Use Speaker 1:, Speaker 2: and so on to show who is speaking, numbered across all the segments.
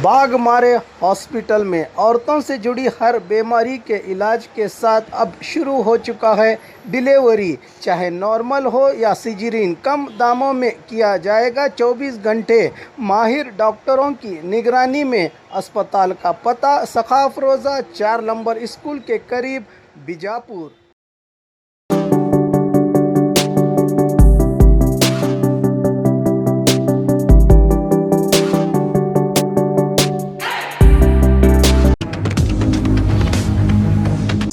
Speaker 1: Baghmare hospital में औरतों से जुड़ी हर बीमारी के इलाज के साथ अब शुरू हो चुका है डिलीवरी। चाहे नॉर्मल हो या सिजरीन, कम दामों में किया जाएगा। 24 घंटे माहिर डॉक्टरों की निगरानी में। अस्पताल का पता सखाफ रोज़ा 4 नंबर स्कूल के करीब, बीजापुर।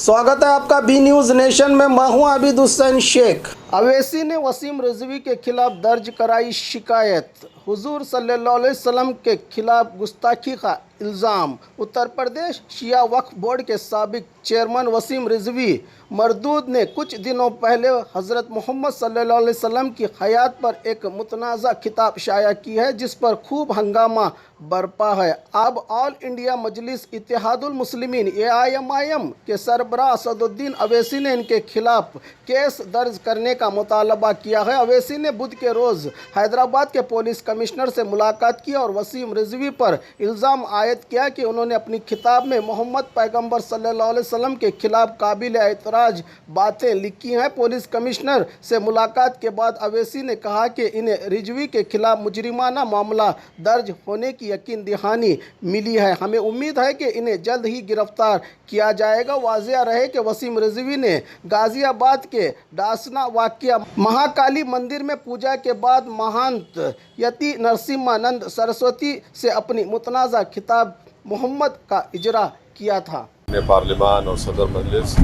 Speaker 1: स्वागत है आपका बी न्यूज़ नेशन में। मैं हूं आबिद हुसैन शेख। अवैसी ने वसीम रिजवी के खिलाफ दर्ज कराई शिकायत। हुजूर सल्लल्लाहु अलैहि वसल्लम के खिलाफ गुस्ताखी का इल्ज़ाम। उत्तर प्रदेश शिया वक्फ बोर्ड के साबिक चेयरमैन वसीम रिजवी मरदूद ने कुछ दिनों पहले हज़रत मोहम्मद सल्लल्लाहु अलैहि वसल्लम की हयात पर एक मुतनाज़ा किताब शाया की है, जिस पर खूब हंगामा बरपा है। अब ऑल इंडिया मजलिस इत्तेहादुल मुस्लिमीन AIMIM के सरबराह असदुद्दीन अवैसी ने इनके खिलाफ केस दर्ज करने का मुतालबा किया है। अवैसी ने बुध के रोज़ हैदराबाद के पुलिस कमिश्नर से मुलाकात की और वसीम रिजवी पर इल्ज़ाम आयद किया कि उन्होंने अपनी किताब में मोहम्मद पैगंबर सल्लल्लाहु अलैहि वसल्लम के खिलाफ काबिल एतराज़ बातें लिखी हैं। पुलिस कमिश्नर से मुलाकात के बाद अवैसी ने कहा कि इन्हें रिजवी के खिलाफ मुजरिमाना मामला दर्ज होने की यकीन दहानी मिली है। हमें उम्मीद है कि इन्हें जल्द ही गिरफ्तार किया जाएगा। वाज़िया रहे कि वसीम रिजवी ने गाज़ियाबाद के डासना वाक़िया महाकाली मंदिर में पूजा के बाद महंत यति नरसिम्हानंद सरस्वती से अपनी मुतनाज़ा खिताब मोहम्मद का इजरा किया था।
Speaker 2: पार्लिमान और सदर मजलिस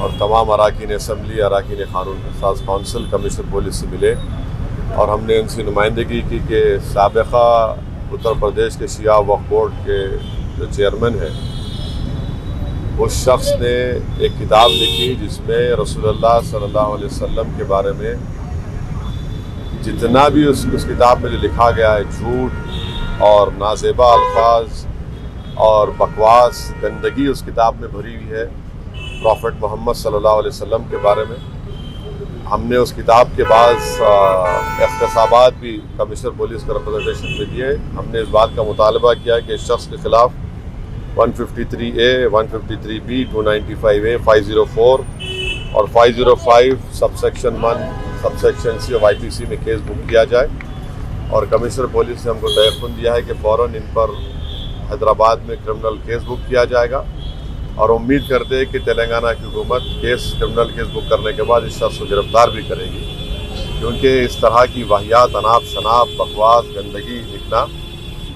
Speaker 2: और तमाम अरकान असम्बली, अरकान क़ानून साज कौंसिल, कमिश्नर पुलिस से मिले और हमने उनसे नुमाइंदगी की कि साबिक़ा उत्तर प्रदेश के शिया वक्फ बोर्ड के जो चेयरमैन हैं, उस शख्स ने एक किताब लिखी जिसमें रसूलुल्लाह सल्लल्लाहु अलैहि वसल्लम के बारे में जितना भी उस किताब में जो लिखा गया है, झूठ और नाज़ेबा अल्फाज और बकवास, गंदगी उस किताब में भरी हुई है प्रॉफिट मोहम्मद सल्लल्लाहु अलैहि वसल्लम के बारे में। हमने उस किताब के बाद एहतसाबात भी कमिश्नर पुलिस को रिप्रेजेंटेशन में दिए। हमने इस बात का मुतालबा किया कि इस शख्स के खिलाफ 153A, 153B, 295A, 504 और 505 सबसेक्शन 1 सबसेक्शन C और IPC में केस बुक किया जाए। और कमिश्नर पुलिस ने हमको तयफ़ुन दिया है कि फ़ौरन इन पर हैदराबाद में क्रिमिनल केस बुक किया जाएगा और उम्मीद करते हैं कि तेलंगाना की हुकूमत क्रिमिनल केस बुक करने के बाद इस शख्स को गिरफ्तार भी करेगी, क्योंकि इस तरह की वाहियात, अनाप शनाप, बकवास, गंदगी लिखना,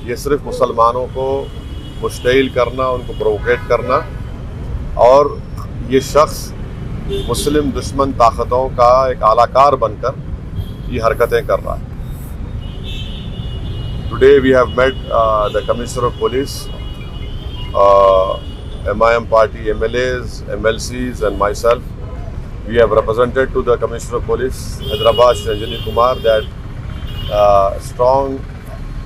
Speaker 2: ये सिर्फ मुसलमानों को मुश्तइल करना, उनको प्रोवोकेट करना, और ये शख्स मुस्लिम दुश्मन ताकतों का एक आलाकार बनकर ये हरकतें कर रहा है। Today we have met the Commissioner of Police, MIM party MLAs, MLCs and myself. We have represented to the Commissioner of Police, Hyderabad, Shri Anjani Kumar, that strong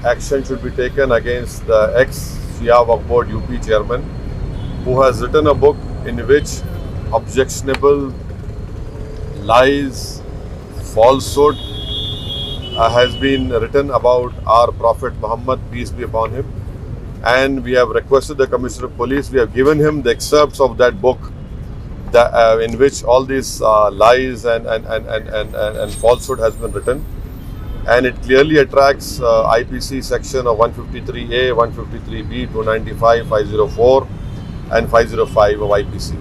Speaker 2: action should be taken against the ex-Shia Waqf Board UP chairman, who has written a book in which objectionable lies, falsehood has been written about our Prophet Muhammad, peace be upon him. And we have requested the Commissioner of Police, we have given him the excerpts of that book that, in which all these lies and falsehood has been written. And it clearly attracts IPC section of 153A, 153B, 295, 504 and 505 of IPC.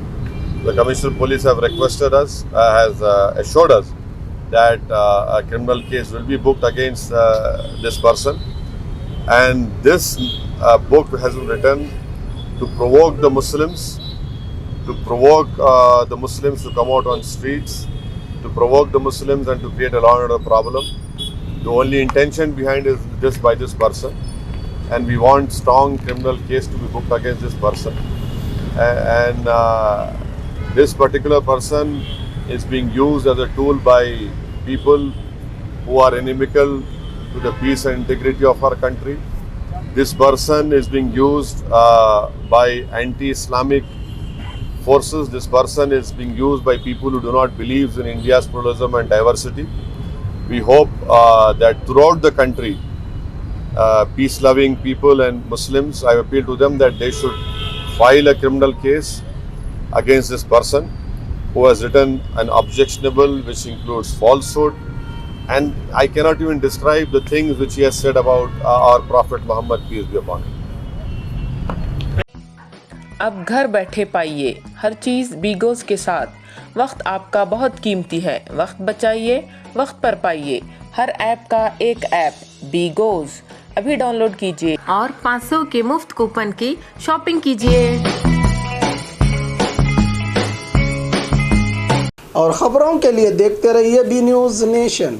Speaker 2: The Commissioner of Police have requested us, has assured us that a criminal case will be booked against this person. And this book has been written to provoke the Muslims, to provoke the Muslims to come out on streets, to provoke the Muslims and to create a law and order problem. The only intention behind is this by this person, and we want strong criminal case to be booked against this person. And this particular person is being used as a tool by people who are inimical to the peace and integrity of our country. This person is being used by anti-Islamic forces. This person is being used by people who do not believe in India's pluralism and diversity. We hope that throughout the country peace-loving people and Muslims. I appeal to them that they should file a criminal case against this person who has written an objectionable which includes falsehood, and I cannot even describe the things which he has said about our Prophet Muhammad, peace be upon him.
Speaker 3: अब घर बैठे पाइए हर चीज़ बीगोज़ के साथ। वक्त आपका बहुत कीमती है, वक्त बचाइए, वक्त पर पाइए। हर ऐप का एक ऐप बीगोज़ अभी डाउनलोड कीजिए और 500 के मुफ्त कूपन की शॉपिंग कीजिए।
Speaker 1: और ख़बरों के लिए देखते रहिए बी न्यूज़ नेशन।